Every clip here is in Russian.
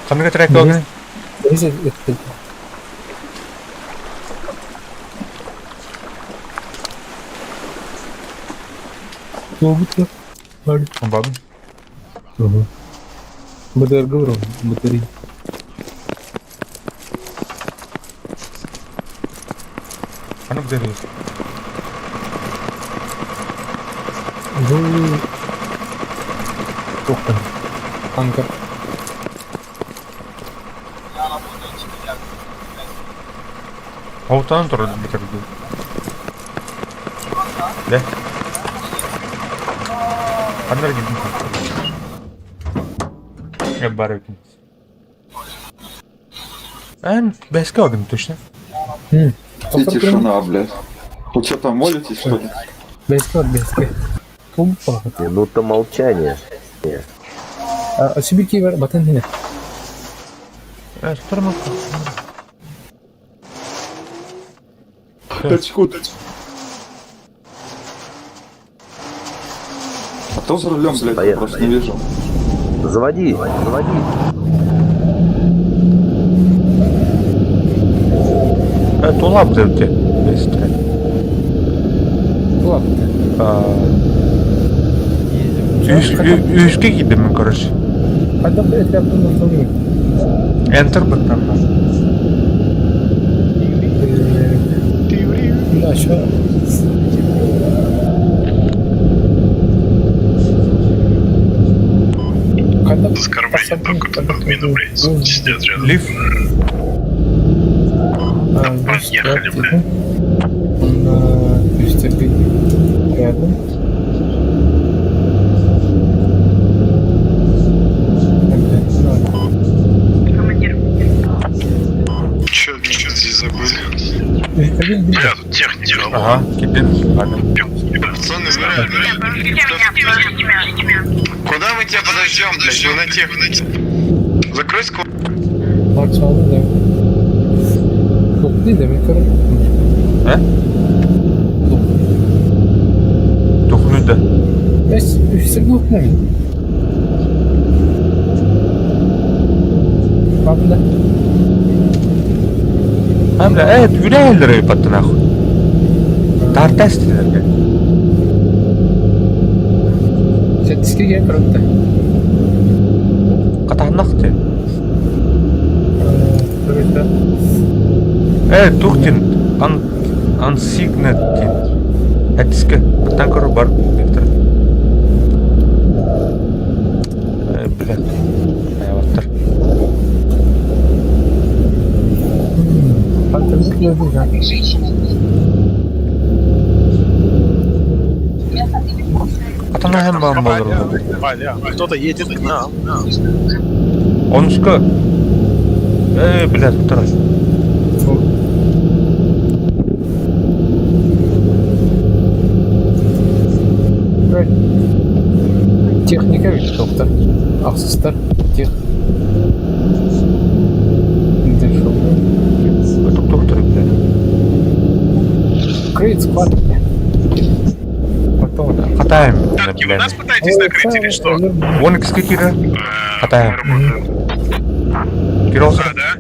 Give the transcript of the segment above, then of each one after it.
Қандай трек огонь? Бабы. Батарей говорю, батарей. А ну где есть? Вы... Тохан. Анкар. Алтан тұрды бітірді. Да? Қандай келдің? Бар екен. Бәске алдым, точно. И тишина, блядь. Вы что там молитесь, что ли? Бэскет. Минута молчания. Сибирки var, батан не. Tutarım. Точку. А то за рулем, блядь, я Поехали. просто не вижу. Заводи. Dolap dedi. Beste. Ладно. Үйішке келдім мен, короче. Когда ты это автомобиль? Enter баттан. Да, что? Когда Оскорбление только админу, блядь, сидят рядом. Лив. Поехали, бля. То есть рядом. Чё здесь забыли? Кабель, Бля, тут техника. Ага, келдім. Ладно. Пацаны, куда мы тебя подождем, блядь? Мы на тех. Закрой сквозь. Parçalı da. Çok değil de bir kere. He? Dokunuyor. Biz üstü yok mu? Kabla. Hem de evet yüreğleri yapatın ahı. Tartas dediler. Setiske gel kırıktı. Katanlaktı. Evet. Evet, тухтин. Unsigned. Әтіскі. Танкары бар. Бектір. Біле. Аяттар. Фантазик yazdı ya. Атана hem bağım olur. Кто-то едет к нам. Онышқы. Біле, тұр. Техника ведь тоқтар. Ақсыздар. Тех. Тұр, біле. Крейт склад. Потом да. Қатайым. Танки, вы нас пытаетесь накрыть или что? 12-ке кері. Қатайым. Кері олса. Да?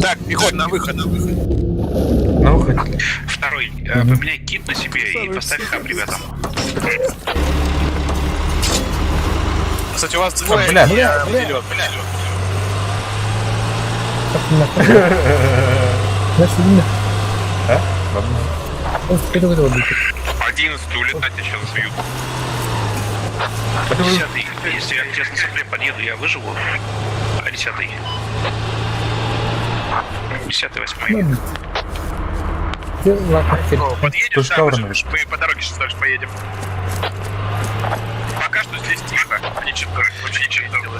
Так, бегом на выход. На выход. Второй, поменяй кит на себе и поставь хаб ребятам. Кстати, у вас двое. Бля. Вперед. Одиннадцатый улетать сейчас сбьют. 10-й, если я тесно сопле подъеду, я выживу. А 10-й? 10-й, 8-й. Подъедешь, Слушай, да, Каурон. выживешь. Мы по дороге сейчас дальше поедем. Пока что здесь тихо. Ничего, вообще ничего не поедем.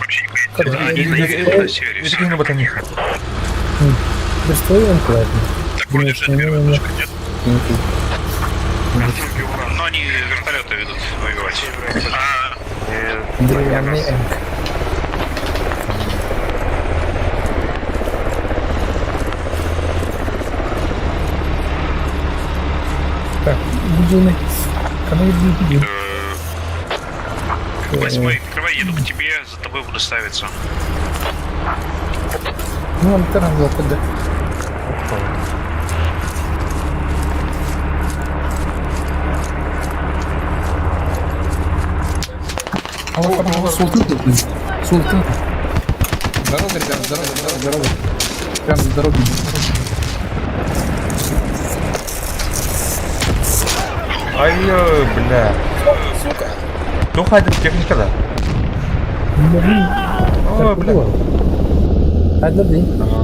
Видите, на ботаниха. Так вроде же первая точка, нет? Но они вертолеты ведут воевать. Деревянный энк. бджины. Канаидные бджины. 8-й, открывай, еду к тебе, за тобой буду ставиться. Ну, антенна за ТД. Султан. Султан. Дорога, ребят, дорога. Прям с дороги. Ай-ой, бля. Тух один техникада. Ой, бля. Hadi.